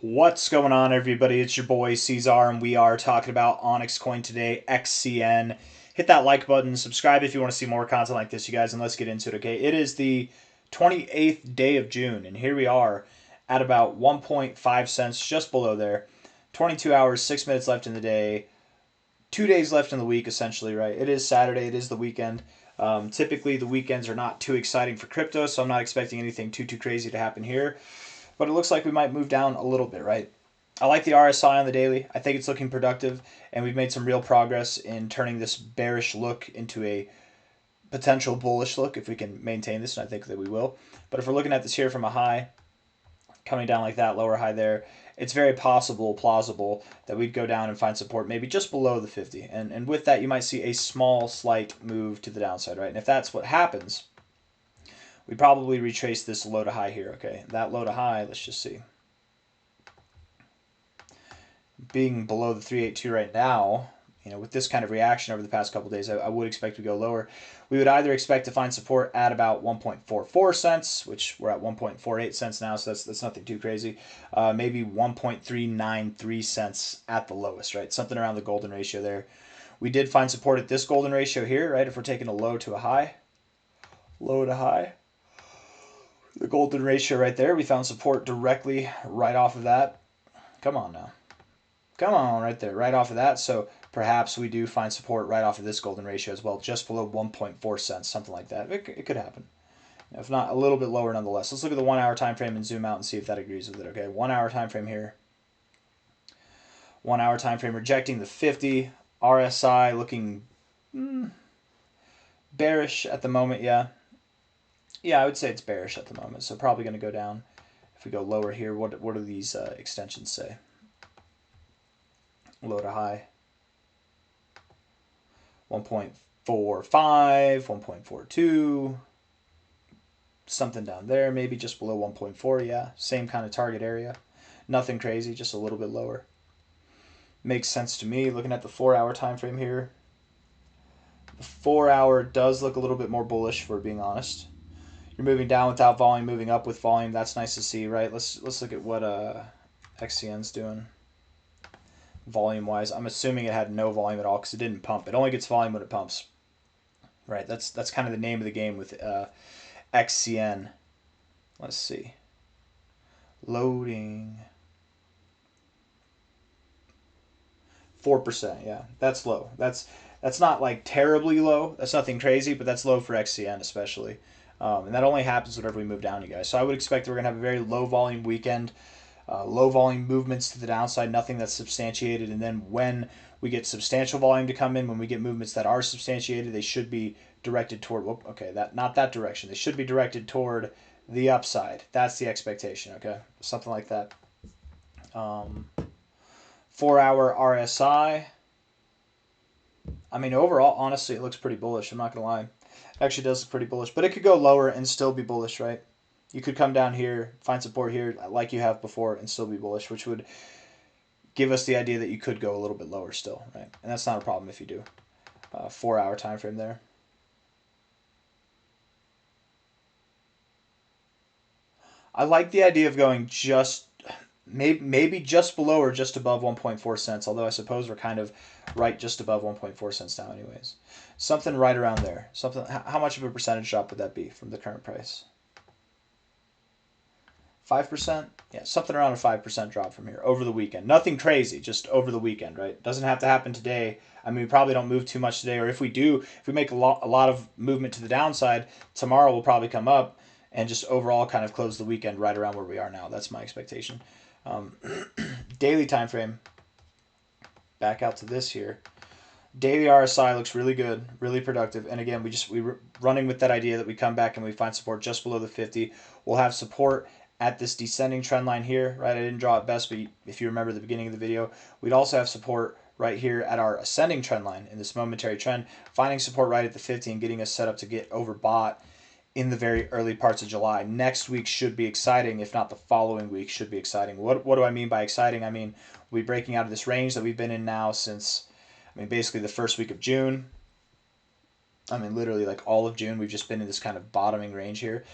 What's going on, everybody? It's your boy C-Zar, and we are talking about OnyxCoin today, XCN. Hit that like button, subscribe if you want to see more content like this, you guys, and let's get into it, okay? It is the 28th day of June, and here we are at about 1.5 cents, just below there. 22 hours, 6 minutes left in the day, 2 days left in the week, essentially, right? It is Saturday, it is the weekend. Typically, the weekends are not too exciting for crypto, so I'm not expecting anything too crazy to happen here. But it looks like we might move down a little bit, right? I like the RSI on the daily. I think it's looking productive, and we've made some real progress in turning this bearish look into a potential bullish look if we can maintain this, and I think that we will. But if we're looking at this here from a high, coming down like that, lower high there, it's very plausible that we'd go down and find support maybe just below the 50. And with that, you might see a small, slight move to the downside, right? And if that's what happens, we probably retrace this low to high here, okay? That low to high, let's just see. Being below the 382 right now, with this kind of reaction over the past couple days, I would expect to go lower. We would either expect to find support at about 1.44 cents, which we're at 1.48 cents now, so that's nothing too crazy. Maybe 1.393 cents at the lowest, right? Something around the golden ratio there. We did find support at this golden ratio here, right? If we're taking a low to a high, low to high. The golden ratio right there, we found support directly right off of that. Come on now. Come on, right there, right off of that. So perhaps we do find support right off of this golden ratio as well, just below 1.4 cents, something like that. It could happen. If not, a little bit lower nonetheless. Let's look at the 1 hour time frame and zoom out and see if that agrees with it. Okay, 1 hour time frame here. 1 hour time frame rejecting the 50. RSI looking bearish at the moment, yeah. Yeah, I would say it's bearish at the moment, so probably going to go down. If we go lower here, what do these extensions say? Low to high. 1.45, 1.42, something down there, maybe just below 1.4, yeah. Same kind of target area. Nothing crazy, just a little bit lower. Makes sense to me looking at the 4 hour time frame here. The 4 hour does look a little bit more bullish, if we're being honest. You're moving down without volume, moving up with volume. That's nice to see, right? Let's look at what XCN's doing volume-wise. I'm assuming it had no volume at all because it didn't pump. It only gets volume when it pumps, right? That's kind of the name of the game with XCN. Let's see. Loading. 4%, yeah. That's low. That's not like terribly low. That's nothing crazy, but that's low for XCN especially. And that only happens whenever we move down, you guys. So I would expect that we're going to have a very low volume weekend. Low volume movements to the downside, nothing that's substantiated. And then when we get substantial volume to come in, when we get movements that are substantiated, they should be directed toward, not that direction. They should be directed toward the upside. That's the expectation, okay? Something like that. 4 hour RSI. I mean, overall, honestly, it looks pretty bullish. I'm not going to lie. It actually does look pretty bullish. But it could go lower and still be bullish, right? You could come down here, find support here like you have before, and still be bullish, which would give us the idea that you could go a little bit lower still, right? And that's not a problem if you do. 4 hour time frame there. I like the idea of going just maybe just below or just above 1.4 cents, although I suppose we're kind of right just above 1.4 cents now anyways. Something right around there. Something. How much of a percentage drop would that be from the current price? 5%? Yeah, something around a 5% drop from here over the weekend. Nothing crazy, just over the weekend, right? Doesn't have to happen today. I mean, we probably don't move too much today, or if we do, if we make a lot of movement to the downside, tomorrow will probably come up and just overall kind of close the weekend right around where we are now. That's my expectation. Daily time frame. Back out to this here. Daily RSI looks really good, really productive. And again, we're running with that idea that we come back and we find support just below the 50. We'll have support at this descending trend line here, right? I didn't draw it best, but if you remember the beginning of the video, we'd also have support right here at our ascending trend line in this momentary trend, finding support right at the 50 and getting us set up to get overbought in the very early parts of July. Next week should be exciting, if not the following week should be exciting. What do I mean by exciting? I mean, we'll be breaking out of this range that we've been in now since, basically the first week of June. Literally like all of June, we've just been in this kind of bottoming range here.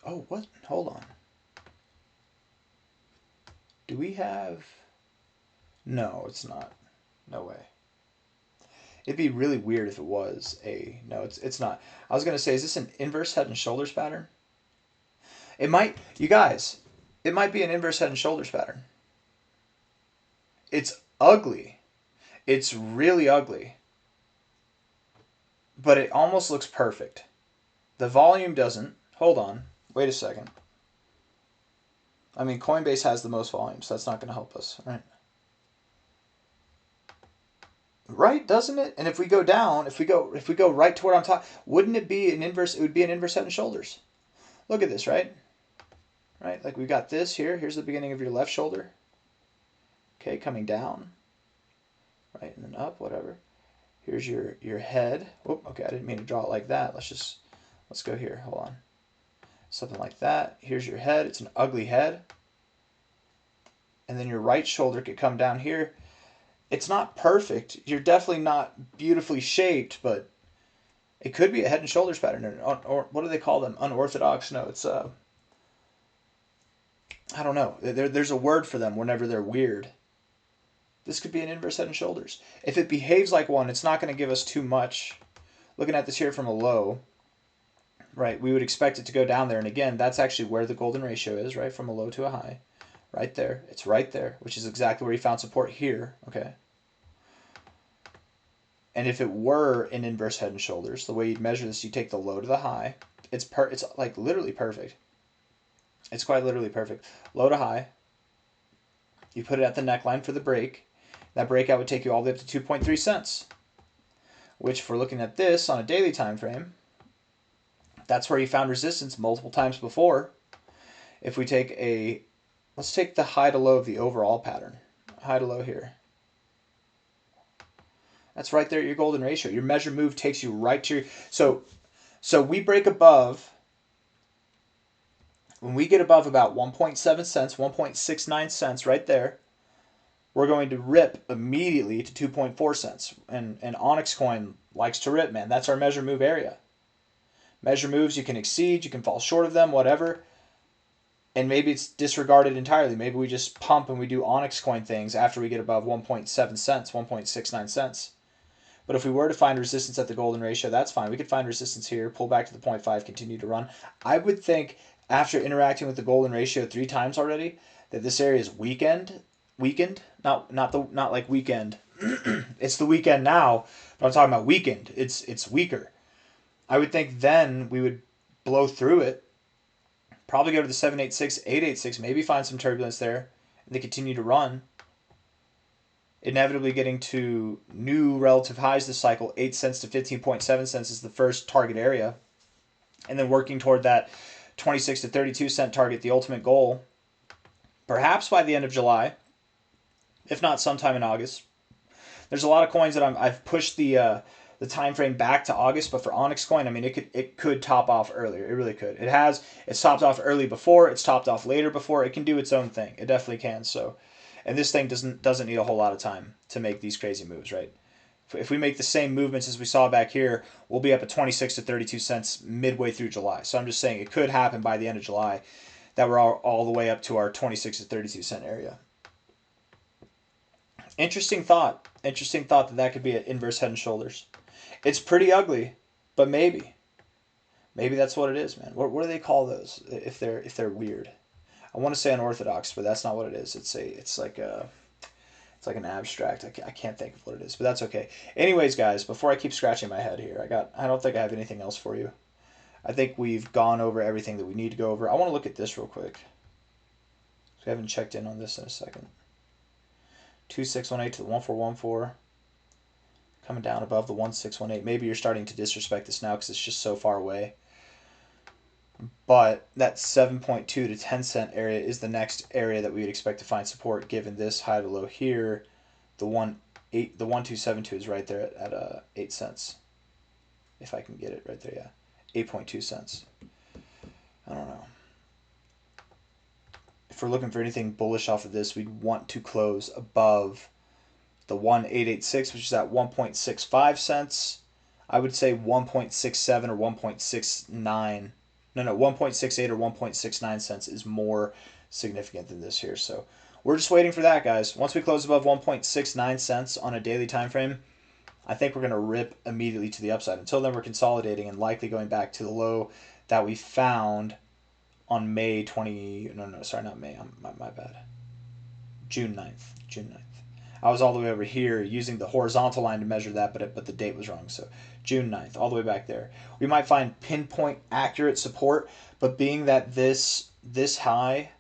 Oh, what? Hold on. Do we have... No, it's not. No way. It'd be really weird if it was a... No, it's not. I was going to say, is this an inverse head and shoulders pattern? It might... You guys, it might be an inverse head and shoulders pattern. It's ugly. It's really ugly. But it almost looks perfect. The volume doesn't. Hold on. Wait a second. I mean, Coinbase has the most volume, so that's not going to help us, right? Right, doesn't it? And if we go down, if we go right to where I'm talking, wouldn't it be an inverse? It would be an inverse head and shoulders. Look at this, right? Right, like we got this here. Here's the beginning of your left shoulder. Okay, coming down. Right, and then up, whatever. Here's your head. Whoop, okay, I didn't mean to draw it like that. Let's go here. Hold on. Something like that. Here's your head. It's an ugly head. And then your right shoulder could come down here. It's not perfect. You're definitely not beautifully shaped, but it could be a head and shoulders pattern. Or what do they call them? Unorthodox? No, it's I don't know. There's a word for them whenever they're weird. This could be an inverse head and shoulders. If it behaves like one, it's not going to give us too much. Looking at this here from a low, right, we would expect it to go down there. And again, that's actually where the golden ratio is, right, from a low to a high. Right there. It's right there, which is exactly where you found support here. Okay. And if it were an inverse head and shoulders, the way you'd measure this, you take the low to the high. It's like literally perfect. It's quite literally perfect. Low to high. You put it at the neckline for the break. That breakout would take you all the way up to 2.3 cents. Which, if we're looking at this on a daily time frame, that's where you found resistance multiple times before. If we take let's take the high to low of the overall pattern. High to low here. That's right there at your golden ratio. Your measure move takes you right to your... So we break above... When we get above about 1.7 cents, 1.69 cents right there, we're going to rip immediately to 2.4 cents. And OnyxCoin likes to rip, man. That's our measure move area. Measure moves, you can exceed, you can fall short of them, whatever. And maybe it's disregarded entirely. Maybe we just pump and we do OnyxCoin things after we get above 1.7 cents, 1.69 cents. But if we were to find resistance at the golden ratio, that's fine. We could find resistance here, pull back to the 0.5, continue to run. I would think after interacting with the golden ratio 3 times already, that this area is weakened. Not like weekend. It's the weekend now, but I'm talking about weakened. It's weaker. I would think then we would blow through it, probably go to the 786, 886, maybe find some turbulence there, and they continue to run. Inevitably getting to new relative highs this cycle. 8 cents to 15.7 cents is the first target area. And then working toward that 26 to 32 cent target, the ultimate goal, perhaps by the end of July, if not sometime in August. There's a lot of coins that I've pushed the time frame back to August, but for OnyxCoin, I mean, it could top off earlier. It really could. It's topped off early before. It's topped off later before. It can do its own thing. It definitely can. So. And this thing doesn't need a whole lot of time to make these crazy moves, right? If we make the same movements as we saw back here, we'll be up at 26 to 32 cents midway through July. So I'm just saying it could happen by the end of July that we're all the way up to our 26 to 32 cent area. Interesting thought. Interesting thought that could be an inverse head and shoulders. It's pretty ugly, but maybe that's what it is, man. What do they call those if they're weird? I want to say unorthodox, but that's not what it is. It's like an abstract. I can't think of what it is, but that's okay. Anyways, guys, before I keep scratching my head here, I don't think I have anything else for you. I think we've gone over everything that we need to go over. I want to look at this real quick. We haven't checked in on this in a second. 2618 to the 1414. Coming down above the 1618. Maybe you're starting to disrespect this now because it's just so far away. But that 7.2 to 10 cent area is the next area that we would expect to find support given this high to low here. The 1272 is right there at 8 cents. If I can get it right there, yeah. 8.2 cents. I don't know. If we're looking for anything bullish off of this, we'd want to close above the 1886, which is at 1.65 cents. I would say 1.67 or 1.69. No, 1.68 or 1.69 cents is more significant than this here. So we're just waiting for that, guys. Once we close above 1.69 cents on a daily time frame, I think we're going to rip immediately to the upside. Until then, we're consolidating and likely going back to the low that we found on May 20. No, sorry, not May. My bad. June 9th. June 9th. I was all the way over here using the horizontal line to measure that, but the date was wrong. So June 9th, all the way back there. We might find pinpoint accurate support, but being that this high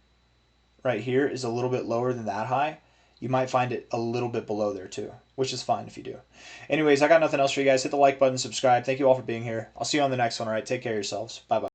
right here is a little bit lower than that high, you might find it a little bit below there too, which is fine if you do. Anyways, I got nothing else for you guys. Hit the like button, subscribe. Thank you all for being here. I'll see you on the next one, all right? Take care of yourselves. Bye-bye.